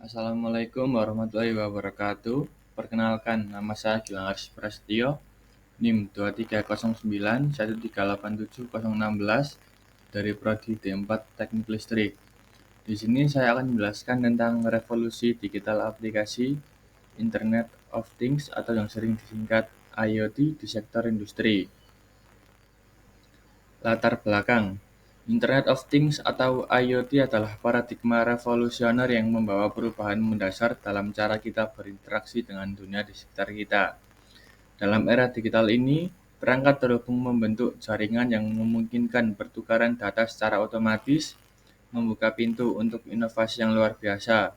Assalamualaikum warahmatullahi wabarakatuh. Perkenalkan, nama saya Gilang Aris Prasetyo, NIM 2309138716 dari Prodi D4 Teknik Listrik. Di sini saya akan menjelaskan tentang revolusi digital aplikasi Internet of Things atau yang sering disingkat IoT di sektor industri. Latar belakang Internet of Things atau IoT adalah paradigma revolusioner yang membawa perubahan mendasar dalam cara kita berinteraksi dengan dunia di sekitar kita. Dalam era digital ini, perangkat terhubung membentuk jaringan yang memungkinkan pertukaran data secara otomatis, membuka pintu untuk inovasi yang luar biasa.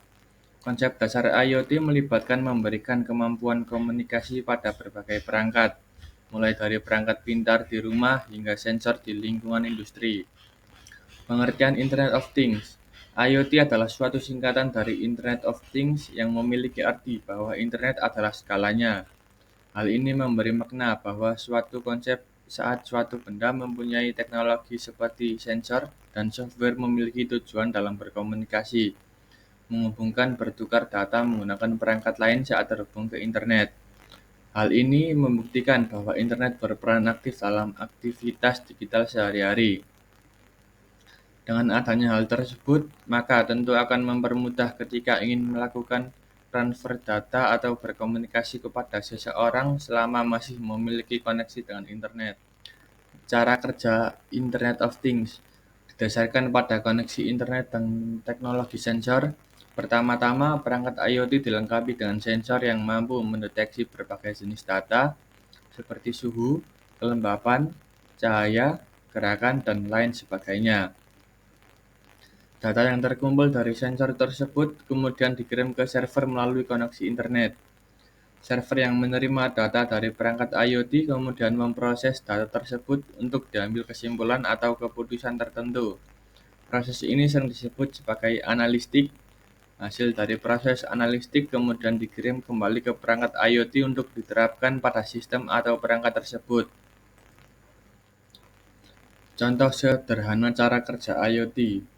Konsep dasar IoT melibatkan memberikan kemampuan komunikasi pada berbagai perangkat, mulai dari perangkat pintar di rumah hingga sensor di lingkungan industri. Pengertian Internet of Things. IoT adalah suatu singkatan dari Internet of Things yang memiliki arti bahwa internet adalah skalanya. Hal ini memberi makna bahwa suatu konsep saat suatu benda mempunyai teknologi seperti sensor dan software memiliki tujuan dalam berkomunikasi, menghubungkan bertukar data menggunakan perangkat lain saat terhubung ke internet. Hal ini membuktikan bahwa internet berperan aktif dalam aktivitas digital sehari-hari. Dengan adanya hal tersebut, maka tentu akan mempermudah ketika ingin melakukan transfer data atau berkomunikasi kepada seseorang selama masih memiliki koneksi dengan internet. Cara kerja Internet of Things didasarkan pada koneksi internet dan teknologi sensor. Pertama-tama, perangkat IoT dilengkapi dengan sensor yang mampu mendeteksi berbagai jenis data seperti suhu, kelembapan, cahaya, gerakan, dan lain sebagainya. Data yang terkumpul dari sensor tersebut kemudian dikirim ke server melalui koneksi internet. Server yang menerima data dari perangkat IoT kemudian memproses data tersebut untuk diambil kesimpulan atau keputusan tertentu. Proses ini sering disebut sebagai analistik. Hasil dari proses analistik kemudian dikirim kembali ke perangkat IoT untuk diterapkan pada sistem atau perangkat tersebut. Contoh sederhana cara kerja IoT.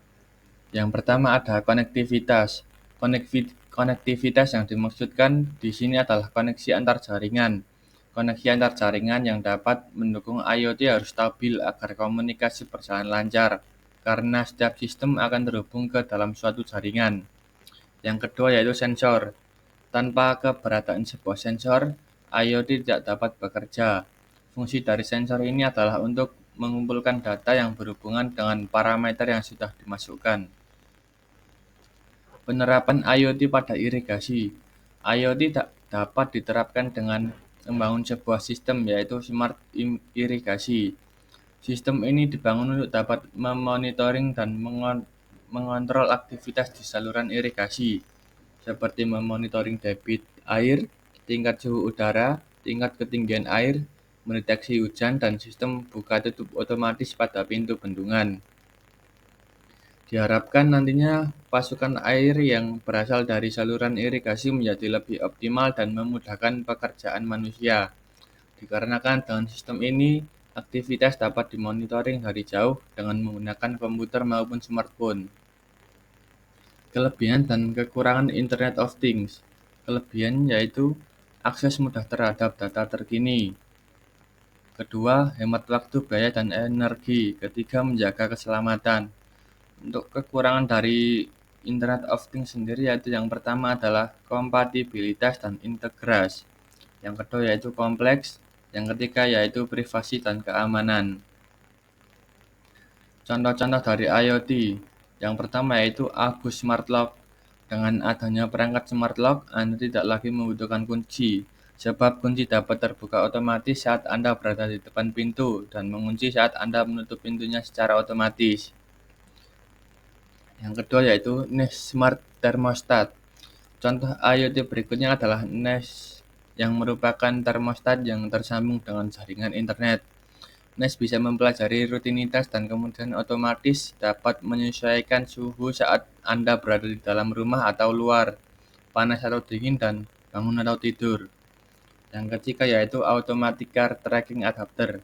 Yang pertama ada konektivitas. Konektivitas yang dimaksudkan di sini adalah koneksi antar jaringan. Koneksi antar jaringan yang dapat mendukung IoT harus stabil agar komunikasi berjalan lancar, karena setiap sistem akan terhubung ke dalam suatu jaringan. Yang kedua yaitu sensor. Tanpa keberadaan sebuah sensor, IoT tidak dapat bekerja. Fungsi dari sensor ini adalah untuk mengumpulkan data yang berhubungan dengan parameter yang sudah dimasukkan. Penerapan IoT pada irigasi. IoT dapat diterapkan dengan membangun sebuah sistem yaitu smart irigasi. Sistem ini dibangun untuk dapat memonitoring dan mengontrol aktivitas di saluran irigasi, seperti memonitoring debit air, tingkat suhu udara, tingkat ketinggian air, mendeteksi hujan, dan sistem buka tutup otomatis pada pintu bendungan. Diharapkan nantinya pasukan air yang berasal dari saluran irigasi menjadi lebih optimal dan memudahkan pekerjaan manusia. Dikarenakan dengan sistem ini, aktivitas dapat dimonitoring dari jauh dengan menggunakan komputer maupun smartphone. Kelebihan dan kekurangan Internet of Things. Kelebihan yaitu akses mudah terhadap data terkini. Kedua, hemat waktu, biaya, dan energi. Ketiga, menjaga keselamatan. Untuk kekurangan dari Internet of Things sendiri yaitu yang pertama adalah kompatibilitas dan integrasi. Yang kedua yaitu kompleks. Yang ketiga yaitu privasi dan keamanan. Contoh-contoh dari IoT. Yang pertama yaitu Agus Smart Lock. Dengan adanya perangkat Smart Lock, Anda tidak lagi membutuhkan kunci, sebab kunci dapat terbuka otomatis saat Anda berada di depan pintu dan mengunci saat Anda menutup pintunya secara otomatis. Yang kedua yaitu Nest Smart Thermostat. Contoh IoT berikutnya adalah Nest yang merupakan termostat yang tersambung dengan jaringan internet. Nest bisa mempelajari rutinitas dan kemudian otomatis dapat menyesuaikan suhu saat Anda berada di dalam rumah atau luar, panas atau dingin, dan bangun atau tidur. Yang ketiga yaitu Automatic Car Tracking Adapter.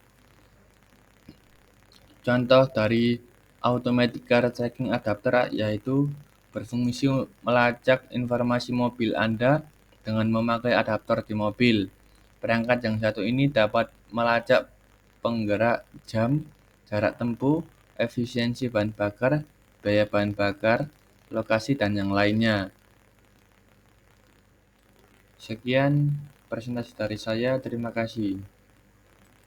Contoh dari Automatic Car Tracking Adapter yaitu berfungsi melacak informasi mobil Anda dengan memakai adaptor di mobil. Perangkat yang satu ini dapat melacak penggerak jam, jarak tempuh, efisiensi bahan bakar, biaya bahan bakar, lokasi, dan yang lainnya. Sekian presentasi dari saya. Terima kasih.